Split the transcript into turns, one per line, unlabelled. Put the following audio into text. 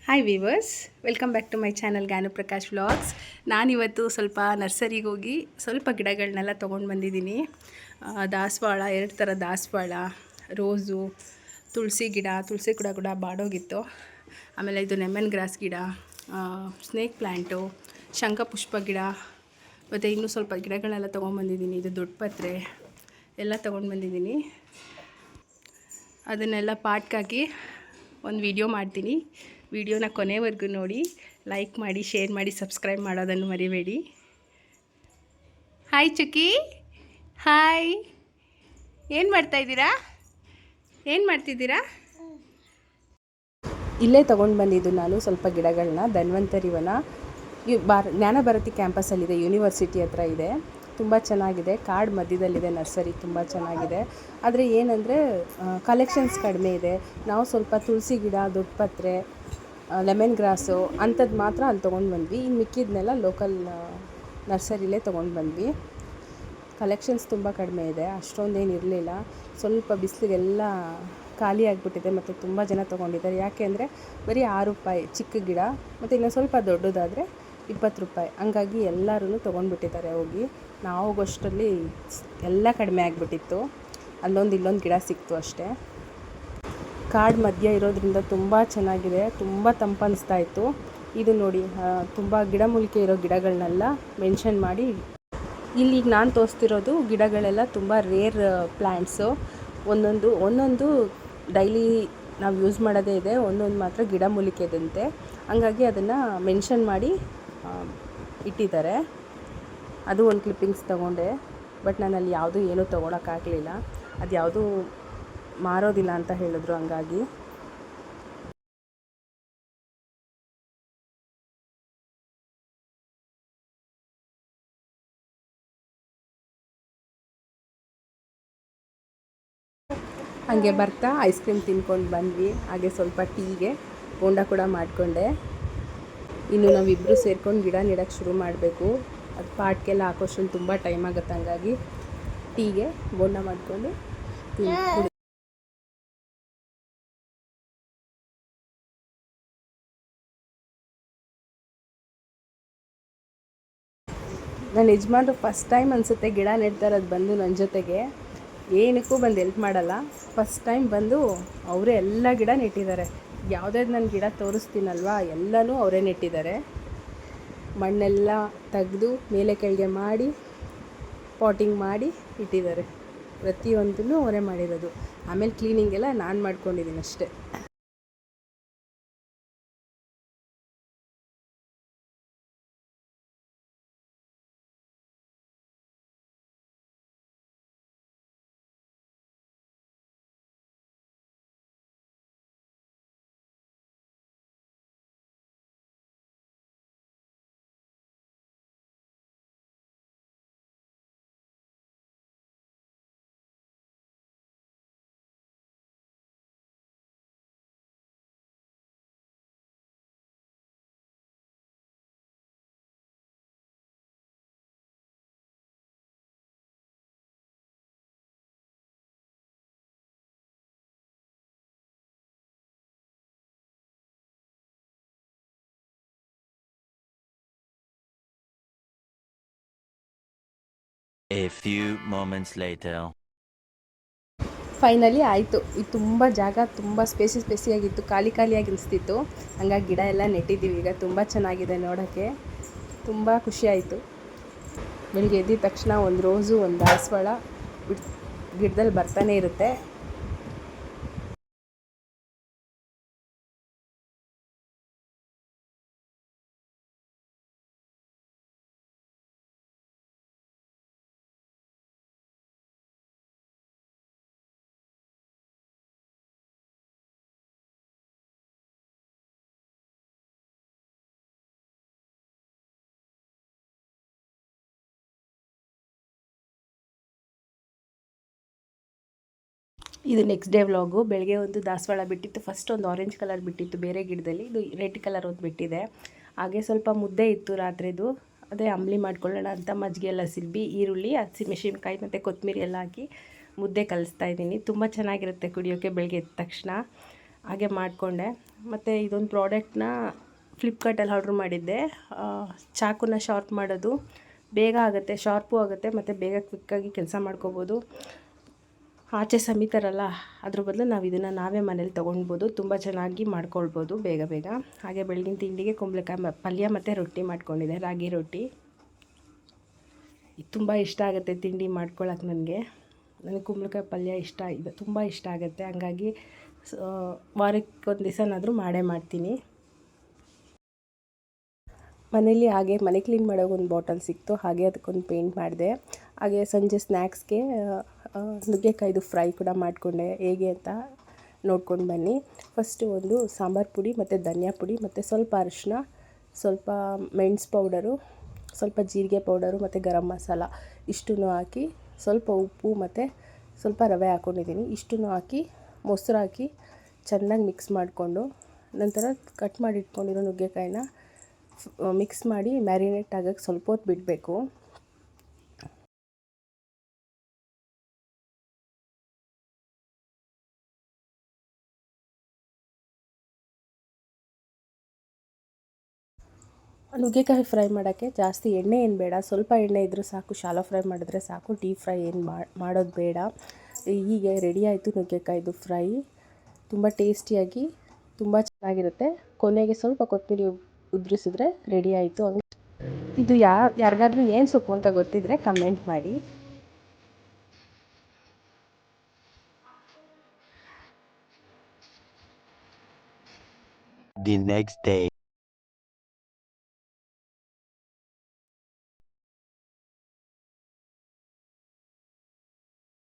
Hi viewers, welcome back to my channel Gaanu Prakash vlogs. ನಾನಿವತ್ತು ಸ್ವಲ್ಪ ನರ್ಸರಿಗೆ ಹೋಗಿ ಸ್ವಲ್ಪ ಗಿಡಗಳನ್ನೆಲ್ಲ ತೊಗೊಂಡು ಬಂದಿದ್ದೀನಿ. ದಾಸವಾಳ, 2 ಥರ ದಾಸವಾಳ, ರೋಸು, ತುಳಸಿ ಗಿಡ ಕೂಡ ಬಾಡೋಗಿತ್ತು. ಆಮೇಲೆ ಇದು ಲೆಮನ್ ಗ್ರಾಸ್ ಗಿಡ, ಸ್ನೇಕ್ ಪ್ಲ್ಯಾಂಟು, ಶಂಖಪುಷ್ಪ ಗಿಡ, ಮತ್ತು ಇನ್ನೂ ಸ್ವಲ್ಪ ಗಿಡಗಳನ್ನೆಲ್ಲ ತೊಗೊಂಡ್ಬಂದಿದ್ದೀನಿ. ಇದು ದೊಡ್ಡ ಪತ್ರೆ ಎಲ್ಲ ತೊಗೊಂಡು ಬಂದಿದ್ದೀನಿ. ಅದನ್ನೆಲ್ಲ ಪಾಟ್ಗಾಕಿ ಒಂದು ವಿಡಿಯೋ ಮಾಡ್ತೀನಿ. ವಿಡಿಯೋನ ಕೊನೆವರೆಗೂ ನೋಡಿ, ಲೈಕ್ ಮಾಡಿ, ಶೇರ್ ಮಾಡಿ, ಸಬ್ಸ್ಕ್ರೈಬ್ ಮಾಡೋದನ್ನು ಮರಿಬೇಡಿ. ಹಾಯ್ ಚುಕ್ಕಿ, ಹಾಯ್. ಏನು ಮಾಡ್ತಾಯಿದ್ದೀರಾ? ಇಲ್ಲೇ ತೊಗೊಂಡು ಬಂದಿದ್ದು ನಾನು ಸ್ವಲ್ಪ ಗಿಡಗಳನ್ನ ಧನ್ವಂತರಿವನ ಜ್ಞಾನಭಾರತಿ ಕ್ಯಾಂಪಸಲ್ಲಿದೆ, ಯೂನಿವರ್ಸಿಟಿ ಹತ್ರ ಇದೆ. ತುಂಬ ಚೆನ್ನಾಗಿದೆ, ಕಾಡು ಮಧ್ಯದಲ್ಲಿದೆ ನರ್ಸರಿ, ತುಂಬ ಚೆನ್ನಾಗಿದೆ. ಆದರೆ ಏನಂದರೆ ಕಲೆಕ್ಷನ್ಸ್ ಕಡಿಮೆ ಇದೆ. ನಾವು ಸ್ವಲ್ಪ ತುಳಸಿ ಗಿಡ, ದೊಡ್ಡ ಪತ್ರೆ, ಲೆಮನ್ ಗ್ರಾಸು ಅಂಥದ್ದು ಮಾತ್ರ ಅಲ್ಲಿ ತೊಗೊಂಡು ಬಂದ್ವಿ. ಇನ್ನು ಮಿಕ್ಕಿದ್ನೆಲ್ಲ ಲೋಕಲ್ ನರ್ಸರಿಲೇ ತೊಗೊಂಡು ಬಂದ್ವಿ. ಕಲೆಕ್ಷನ್ಸ್ ತುಂಬ ಕಡಿಮೆ ಇದೆ, ಅಷ್ಟೊಂದೇನು ಇರಲಿಲ್ಲ. ಸ್ವಲ್ಪ ಬಿಸಿಲಿಗೆಲ್ಲ ಖಾಲಿ ಆಗಿಬಿಟ್ಟಿದೆ ಮತ್ತು ತುಂಬ ಜನ ತೊಗೊಂಡಿದ್ದಾರೆ. ಯಾಕೆ ಅಂದರೆ ಬರೀ ₹6 ಚಿಕ್ಕ ಗಿಡ, ಮತ್ತು ಇನ್ನೂ ಸ್ವಲ್ಪ ದೊಡ್ಡದಾದರೆ ₹20. ಹಂಗಾಗಿ ಎಲ್ಲರೂ ತೊಗೊಂಡ್ಬಿಟ್ಟಿದ್ದಾರೆ ಹೋಗಿ. ನಾವು ಹೋಗೋಷ್ಟರಲ್ಲಿ ಎಲ್ಲ ಕಡಿಮೆ ಆಗಿಬಿಟ್ಟಿತ್ತು. ಅಲ್ಲೊಂದು ಇಲ್ಲೊಂದು ಗಿಡ ಸಿಕ್ತು ಅಷ್ಟೇ. ಕಾಡು ಮಧ್ಯ ಇರೋದ್ರಿಂದ ತುಂಬ ಚೆನ್ನಾಗಿದೆ, ತುಂಬ ತಂಪನಿಸ್ತಾ ಇತ್ತು. ಇದು ನೋಡಿ, ತುಂಬ ಗಿಡಮೂಲಿಕೆ ಇರೋ ಗಿಡಗಳನ್ನೆಲ್ಲ ಮೆನ್ಷನ್ ಮಾಡಿ ಇಲ್ಲಿಗ ನಾನು ತೋರಿಸ್ತಿರೋದು ಗಿಡಗಳೆಲ್ಲ ತುಂಬ ರೇರ್ ಪ್ಲ್ಯಾಂಟ್ಸು. ಒಂದೊಂದು ಡೈಲಿ ನಾವು ಯೂಸ್ ಮಾಡೋದೇ ಇದೆ, ಒಂದೊಂದು ಮಾತ್ರ ಗಿಡಮೂಲಿಕೆದಂತೆ. ಹಂಗಾಗಿ ಅದನ್ನು ಮೆನ್ಷನ್ ಮಾಡಿ ಇಟ್ಟಿದ್ದಾರೆ. ಅದು ಒಂದು ಕ್ಲಿಪ್ಪಿಂಗ್ಸ್ ತೊಗೊಂಡೆ, ಬಟ್ ನಾನಲ್ಲಿ ಯಾವುದೂ ಏನೂ ತೊಗೊಳಕ್ಕಾಗಲಿಲ್ಲ. ಅದು ಯಾವುದೂ ಮಾರೋದಿಲ್ಲ ಅಂತ ಹೇಳಿದ್ರು. ಹಂಗಾಗಿ ಹಾಗೆ ಬರ್ತಾ ಐಸ್ ಕ್ರೀಮ್ ತಿನ್ಕೊಂಡು ಬಂದ್ವಿ. ಹಾಗೆ ಸ್ವಲ್ಪ ಟೀಗೆ ಬೋಂಡ ಕೂಡ ಮಾಡಿಕೊಂಡೆ. ಇನ್ನು ನಾವಿಬ್ಬರು ಸೇರ್ಕೊಂಡು ಗಿಡ ನೆಡೋಕ್ಕೆ ಶುರು ಮಾಡಬೇಕು. ಅದು ಪಾಟ್ಗೆಲ್ಲ ಹಾಕೋಷ್ಟರಲ್ಲಿ ತುಂಬ ಟೈಮ್ ಆಗುತ್ತೆ. ಹಂಗಾಗಿ ಟೀಗೆ ಬೋಂಡ ಮಾಡಿಕೊಂಡು ನನ್ನ ಯಜಮಾನ್ರು ಫಸ್ಟ್ ಟೈಮ್ ಅನಿಸುತ್ತೆ ಗಿಡ ನೆಡ್ತಾ ಇರೋದು ಬಂದು ನನ್ನ ಜೊತೆಗೆ. ಏನಕ್ಕೂ ಬಂದು ಹೆಲ್ಪ್ ಮಾಡಲ್ಲ, ಫಸ್ಟ್ ಟೈಮ್ ಬಂದು ಅವರೇ ಎಲ್ಲ ಗಿಡ ನೆಟ್ಟಿದ್ದಾರೆ. ಯಾವುದ್ಯಾವ್ದು ನಾನು ಗಿಡ ತೋರಿಸ್ತೀನಲ್ವ ಎಲ್ಲನೂ ಅವರೇ ನೆಟ್ಟಿದ್ದಾರೆ. ಮಣ್ಣೆಲ್ಲ ತೆಗೆದು ಮೇಲೆ ಕೆಳಗೆ ಮಾಡಿ ಪಾಟಿಂಗ್ ಮಾಡಿ ಇಟ್ಟಿದ್ದಾರೆ. ಪ್ರತಿಯೊಂದನ್ನು ಅವರೇ ಮಾಡಿರೋದು. ಆಮೇಲೆ ಕ್ಲೀನಿಂಗೆಲ್ಲ ನಾನು ಮಾಡ್ಕೊಂಡಿದ್ದೀನಿ ಅಷ್ಟೇ.
A few moments later.
Finally ಆಯಿತು. ಇದು ತುಂಬ ಜಾಗ ತುಂಬ ಸ್ಪೇಸಿಯಾಗಿತ್ತು, ಖಾಲಿಯಾಗಿ ಅನಿಸ್ತಿತ್ತು. ಹಂಗಾಗಿ ಗಿಡ ಎಲ್ಲ ನೆಟ್ಟಿದ್ದೀವಿ. ಈಗ ತುಂಬ ಚೆನ್ನಾಗಿದೆ ನೋಡೋಕ್ಕೆ, ತುಂಬ ಖುಷಿಯಾಯಿತು. ಬೆಳಿಗ್ಗೆ ಎದ್ದಿದ ತಕ್ಷಣ ಒಂದು ರೋಸು, ಒಂದು ದಾಸವಾಳ ಗಿಡದಲ್ಲಿ ಬರ್ತಾನೆ ಇರುತ್ತೆ. ಇದು ನೆಕ್ಸ್ಟ್ ಡೇ ವ್ಲಾಗು. ಬೆಳಗ್ಗೆ ಒಂದು ದಾಸವಾಳ ಬಿಟ್ಟಿತ್ತು, ಫಸ್ಟ್ ಒಂದು ಆರೆಂಜ್ ಕಲರ್ ಬಿಟ್ಟಿತ್ತು ಬೇರೆ ಗಿಡದಲ್ಲಿ, ಇದು ರೆಡ್ ಕಲರ್ ಒಂದು ಬಿಟ್ಟಿದೆ. ಹಾಗೆ ಸ್ವಲ್ಪ ಮುದ್ದೆ ಇತ್ತು ರಾತ್ರಿದು, ಅದೇ ಅಂಬ್ಲಿ ಮಾಡ್ಕೊಳ್ಳೋಣ ಅಂತ ಮಜ್ಜಿಗೆ ಎಲ್ಲ ಸಿಲ್ಬಿ, ಈರುಳ್ಳಿ, ಹಸಿಮೆಣಸಿನ್ಕಾಯಿ ಮತ್ತು ಕೊತ್ತಂಬರಿ ಎಲ್ಲ ಹಾಕಿ ಮುದ್ದೆ ಕಲಿಸ್ತಾ ಇದ್ದೀನಿ. ತುಂಬ ಚೆನ್ನಾಗಿರುತ್ತೆ ಕುಡಿಯೋಕ್ಕೆ ಬೆಳಗ್ಗೆ ಎದ್ದ ತಕ್ಷಣ. ಹಾಗೆ ಮಾಡಿಕೊಂಡೆ. ಮತ್ತು ಇದೊಂದು ಪ್ರಾಡಕ್ಟ್ನ ಫ್ಲಿಪ್ಕಾರ್ಟಲ್ಲಿ ಆರ್ಡ್ರ್ ಮಾಡಿದ್ದೆ. ಚಾಕುನ ಶಾರ್ಪ್ ಮಾಡೋದು ಬೇಗ ಆಗುತ್ತೆ, ಶಾರ್ಪು ಆಗುತ್ತೆ ಮತ್ತು ಬೇಗ ಕ್ವಿಕ್ಕಾಗಿ ಕೆಲಸ ಮಾಡ್ಕೋಬೋದು. ಆಚೆ ಸಮಿತಾರಲ್ಲ, ಅದ್ರ ಬದಲು ನಾವು ಇದನ್ನು ನಾವೇ ಮನೇಲಿ ತೊಗೊಳ್ಬೋದು, ತುಂಬ ಚೆನ್ನಾಗಿ ಮಾಡ್ಕೊಳ್ಬೋದು ಬೇಗ ಬೇಗ. ಹಾಗೆ ಬೆಳಗಿನ ತಿಂಡಿಗೆ ಕುಂಬಳಕಾಯಿ ಪಲ್ಯ ಮತ್ತು ರೊಟ್ಟಿ ಮಾಡ್ಕೊಂಡಿದ್ದೆ, ರಾಗಿ ರೊಟ್ಟಿ. ತುಂಬ ಇಷ್ಟ ಆಗುತ್ತೆ ತಿಂಡಿ ಮಾಡ್ಕೊಳಕ್ಕೆ ನನಗೆ ಕುಂಬಳಕಾಯಿ ಪಲ್ಯ ಇಷ್ಟ ಇದೆ, ತುಂಬ ಇಷ್ಟ ಆಗುತ್ತೆ. ಹಂಗಾಗಿ ವಾರಕ್ಕೆ ಒಂದು ದಿವಸನಾದರೂ ಮಾಡೇ ಮಾಡ್ತೀನಿ. ಮನೇಲಿ ಹಾಗೆ ಮನೆ ಕ್ಲೀನ್ ಮಾಡೋಕೆ ಒಂದು ಬಾಟಲ್ ಸಿಕ್ತು, ಹಾಗೆ ಅದಕ್ಕೊಂದು ಪೇಂಟ್ ಮಾಡಿದೆ. ಹಾಗೆ ಸಂಜೆ ಸ್ನ್ಯಾಕ್ಸ್ಗೆ ನುಗ್ಗೆಕಾಯ್ದು ಫ್ರೈ ಕೂಡ ಮಾಡಿಕೊಂಡೆ. ಹೇಗೆ ಅಂತ ನೋಡ್ಕೊಂಡು ಬನ್ನಿ. ಫಸ್ಟು ಒಂದು ಸಾಂಬಾರು ಪುಡಿ ಮತ್ತು ಧನಿಯಾ ಪುಡಿ ಮತ್ತು ಸ್ವಲ್ಪ ಅರಿಶಿನ, ಸ್ವಲ್ಪ ಮೆಣಸು ಪೌಡರು, ಸ್ವಲ್ಪ ಜೀರಿಗೆ ಪೌಡರು ಮತ್ತು ಗರಂ ಮಸಾಲ ಇಷ್ಟನ್ನು ಹಾಕಿ, ಸ್ವಲ್ಪ ಉಪ್ಪು ಮತ್ತು ಸ್ವಲ್ಪ ರವೆ ಹಾಕ್ಕೊಂಡಿದ್ದೀನಿ. ಇಷ್ಟನ್ನು ಹಾಕಿ ಮೊಸರು ಹಾಕಿ ಚೆನ್ನಾಗಿ ಮಿಕ್ಸ್ ಮಾಡಿಕೊಂಡು, ನಂತರ ಕಟ್ ಮಾಡಿ ಇಟ್ಕೊಂಡಿರೋ ನುಗ್ಗೆಕಾಯಿನ ಮಿಕ್ಸ್ ಮಾಡಿ ಮ್ಯಾರಿನೇಟ್ ಆಗೋಕ್ಕೆ ಸ್ವಲ್ಪ ಹೊತ್ತು ಬಿಡಬೇಕು. ನುಗ್ಗೆಕಾಯಿ ಫ್ರೈ ಮಾಡೋಕ್ಕೆ ಜಾಸ್ತಿ ಎಣ್ಣೆ ಏನು ಬೇಡ, ಸ್ವಲ್ಪ ಎಣ್ಣೆ ಇದ್ದರೂ ಸಾಕು. ಶಾಲೋ ಫ್ರೈ ಮಾಡಿದ್ರೆ ಸಾಕು, ಡೀಪ್ ಫ್ರೈ ಏನು ಮಾಡೋದು ಬೇಡ. ಹೀಗೆ ರೆಡಿ ಆಯಿತು ನುಗ್ಗೆಕಾಯ್ದು ಫ್ರೈ. ತುಂಬ ಟೇಸ್ಟಿಯಾಗಿ ತುಂಬ ಚೆನ್ನಾಗಿರುತ್ತೆ. ಕೊನೆಗೆ ಸ್ವಲ್ಪ ಕೊತ್ತಂಬರಿ ಉದುರಿಸಿದ್ರೆ ರೆಡಿ ಆಯಿತು. ಇದು ಯಾರಿಗಾದ್ರೂ ಏನು ಸೊಪ್ಪು ಅಂತ ಗೊತ್ತಿದ್ದರೆ ಕಮೆಂಟ್ ಮಾಡಿ.
The next day.